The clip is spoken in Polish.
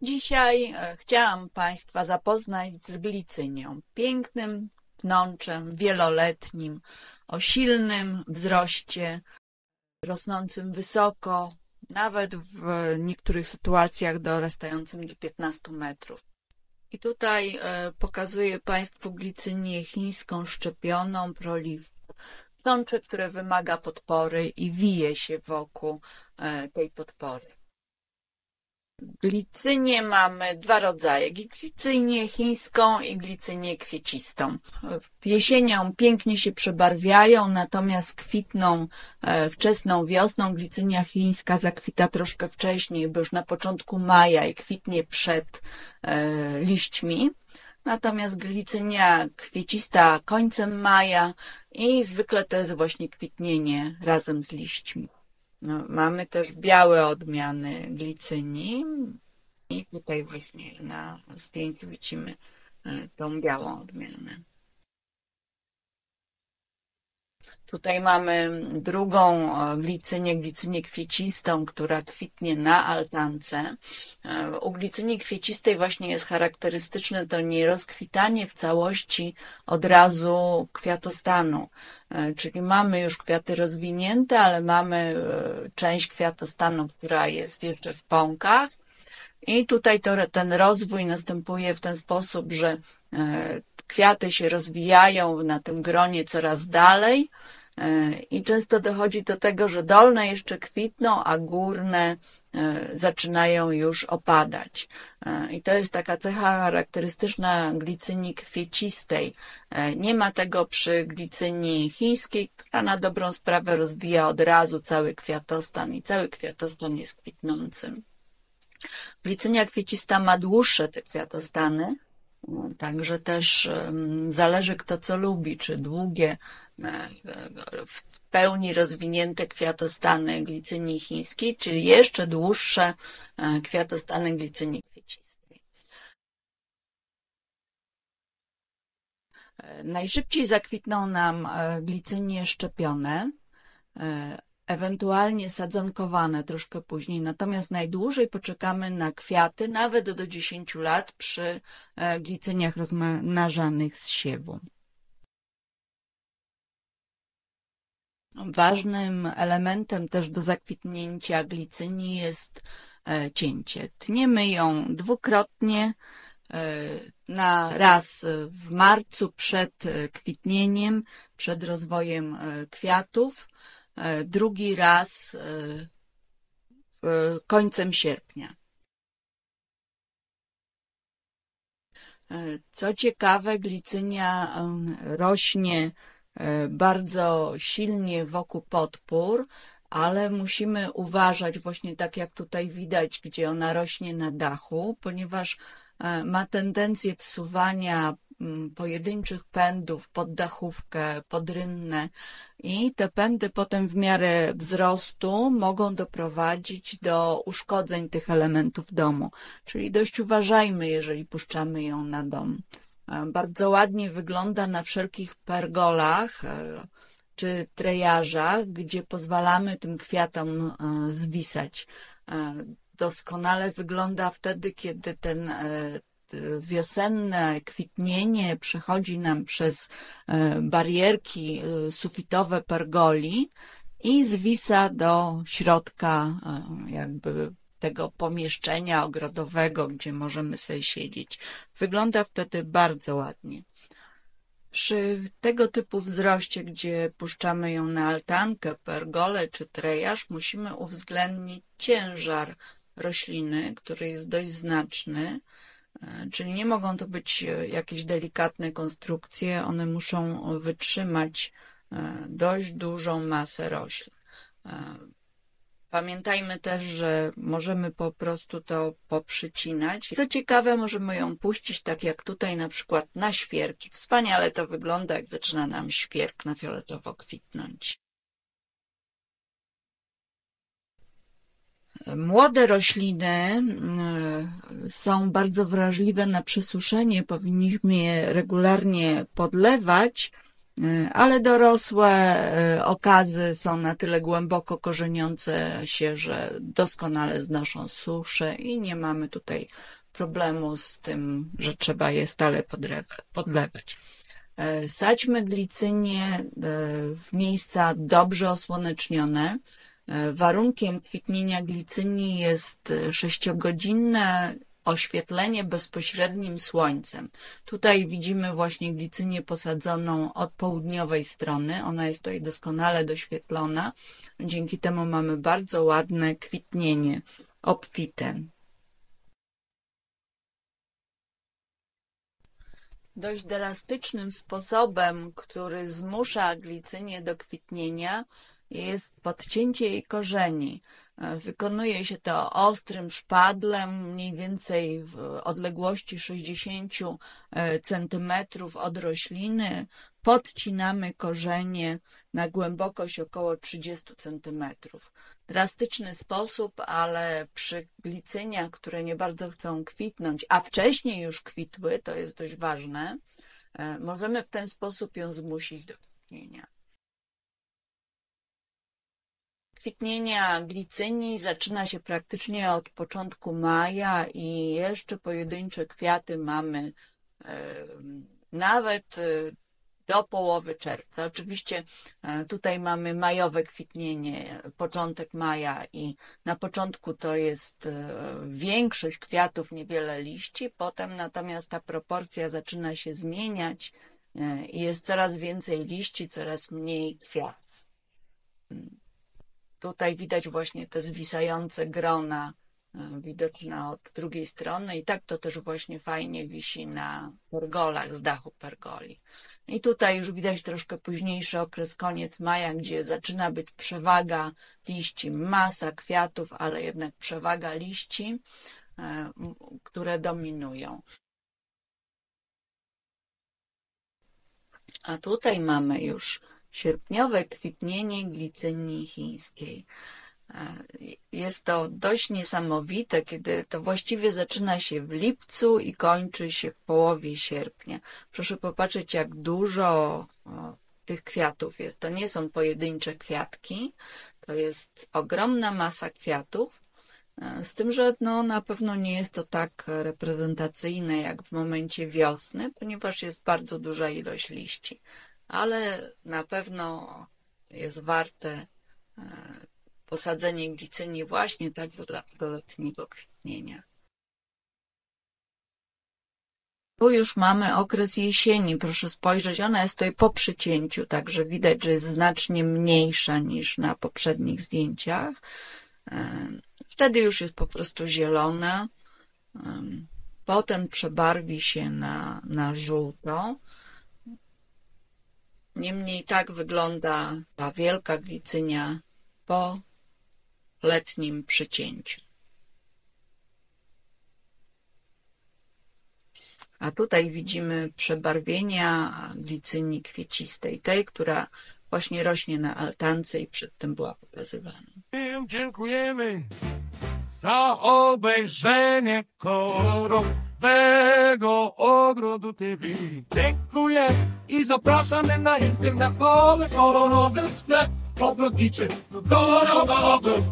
Dzisiaj chciałam Państwa zapoznać z glicynią, pięknym pnączem wieloletnim, o silnym wzroście, rosnącym wysoko, nawet w niektórych sytuacjach dorastającym do 15 metrów. I tutaj pokazuję Państwu glicynię chińską szczepioną, proliv. Pnącze, które wymaga podpory i wije się wokół tej podpory. Glicynię mamy dwa rodzaje, glicynię chińską i glicynię kwiecistą. Jesienią pięknie się przebarwiają, natomiast kwitną wczesną wiosną. Glicynia chińska zakwita troszkę wcześniej, bo już na początku maja i kwitnie przed liśćmi. Natomiast glicynia kwiecista końcem maja i zwykle to jest właśnie kwitnienie razem z liśćmi. Mamy też białe odmiany glicyni i tutaj właśnie na zdjęciu widzimy tą białą odmianę. Tutaj mamy drugą glicynię kwiecistą, która kwitnie na altance. U glicyni kwiecistej właśnie jest charakterystyczne to nierozkwitanie w całości od razu kwiatostanu. Czyli mamy już kwiaty rozwinięte, ale mamy część kwiatostanu, która jest jeszcze w pąkach. I tutaj ten rozwój następuje w ten sposób, że kwiaty się rozwijają na tym gronie coraz dalej i często dochodzi do tego, że dolne jeszcze kwitną, a górne zaczynają już opadać. I to jest taka cecha charakterystyczna glicyni kwiecistej. Nie ma tego przy glicyni chińskiej, która na dobrą sprawę rozwija od razu cały kwiatostan i cały kwiatostan jest kwitnącym. Glicynia kwiecista ma dłuższe te kwiatostany, także też zależy kto co lubi, czy długie, w pełni rozwinięte kwiatostany glicyni chińskiej, czy jeszcze dłuższe kwiatostany glicyni kwiecistej. Najszybciej zakwitną nam glicynie szczepione, ewentualnie sadzonkowane troszkę później, natomiast najdłużej poczekamy na kwiaty, nawet do 10 lat przy glicyniach rozmnażanych z siewu. Ważnym elementem też do zakwitnięcia glicyni jest cięcie. Tniemy ją dwukrotnie, raz w marcu przed kwitnieniem, przed rozwojem kwiatów, drugi raz końcem sierpnia. Co ciekawe, glicynia rośnie bardzo silnie wokół podpór, ale musimy uważać właśnie tak jak tutaj widać, gdzie ona rośnie na dachu, ponieważ ma tendencję wsuwania pojedynczych pędów pod dachówkę, pod rynnę i te pędy potem w miarę wzrostu mogą doprowadzić do uszkodzeń tych elementów domu. Czyli dość uważajmy, jeżeli puszczamy ją na dom. Bardzo ładnie wygląda na wszelkich pergolach czy trejażach, gdzie pozwalamy tym kwiatom zwisać. Doskonale wygląda wtedy, kiedy ten wiosenne kwitnienie przechodzi nam przez barierki sufitowe pergoli i zwisa do środka jakby tego pomieszczenia ogrodowego, gdzie możemy sobie siedzieć. Wygląda wtedy bardzo ładnie. Przy tego typu wzroście, gdzie puszczamy ją na altankę, pergolę czy trejaż, musimy uwzględnić ciężar rośliny, który jest dość znaczny, czyli nie mogą to być jakieś delikatne konstrukcje, one muszą wytrzymać dość dużą masę roślin. Pamiętajmy też, że możemy po prostu to poprzycinać. Co ciekawe, możemy ją puścić tak jak tutaj na przykład na świerki. Wspaniale to wygląda, jak zaczyna nam świerk na fioletowo kwitnąć. Młode rośliny są bardzo wrażliwe na przesuszenie. Powinniśmy je regularnie podlewać ale dorosłe okazy są na tyle głęboko korzeniące się, że doskonale znoszą suszę i nie mamy tutaj problemu z tym, że trzeba je stale podlewać. Sadźmy glicynię w miejsca dobrze osłonecznione. Warunkiem kwitnienia glicyni jest 6-godzinne oświetlenie bezpośrednim słońcem. Tutaj widzimy właśnie glicynię posadzoną od południowej strony. Ona jest tutaj doskonale doświetlona. Dzięki temu mamy bardzo ładne kwitnienie, obfite. Dość drastycznym sposobem, który zmusza glicynię do kwitnienia, jest podcięcie jej korzeni. Wykonuje się to ostrym szpadlem, mniej więcej w odległości 60 cm od rośliny. Podcinamy korzenie na głębokość około 30 cm. Drastyczny sposób, ale przy glicyniach, które nie bardzo chcą kwitnąć, a wcześniej już kwitły, to jest dość ważne, możemy w ten sposób ją zmusić do kwitnienia. Kwitnienia glicyni zaczyna się praktycznie od początku maja i jeszcze pojedyncze kwiaty mamy nawet do połowy czerwca. Oczywiście tutaj mamy majowe kwitnienie, początek maja i na początku to jest większość kwiatów, niewiele liści, potem natomiast ta proporcja zaczyna się zmieniać i jest coraz więcej liści, coraz mniej kwiatów. Tutaj widać właśnie te zwisające grona widoczne od drugiej strony i tak to też właśnie fajnie wisi na pergolach z dachu pergoli. I tutaj już widać troszkę późniejszy okres, koniec maja, gdzie zaczyna być przewaga liści, masa kwiatów, ale jednak przewaga liści, które dominują. A tutaj mamy już sierpniowe kwitnienie glicynii chińskiej. Jest to dość niesamowite, kiedy to właściwie zaczyna się w lipcu i kończy się w połowie sierpnia. Proszę popatrzeć, jak dużo tych kwiatów jest. To nie są pojedyncze kwiatki, to jest ogromna masa kwiatów, z tym, że no, na pewno nie jest to tak reprezentacyjne jak w momencie wiosny, ponieważ jest bardzo duża ilość liści. Ale na pewno jest warte posadzenie glicyni właśnie tak do letniego kwitnienia. Tu już mamy okres jesieni, proszę spojrzeć, ona jest tutaj po przycięciu, także widać, że jest znacznie mniejsza niż na poprzednich zdjęciach. Wtedy już jest po prostu zielona, potem przebarwi się na żółto. Niemniej tak wygląda ta wielka glicynia po letnim przycięciu. A tutaj widzimy przebarwienia glicynii kwiecistej, tej, która właśnie rośnie na altance i przedtem była pokazywana. Dziękujemy za obejrzenie kolorowego Ogrodu TV. Dziękuję i zapraszamy na internetowy kolorowy sklep ogrodniczy. Kolorowy.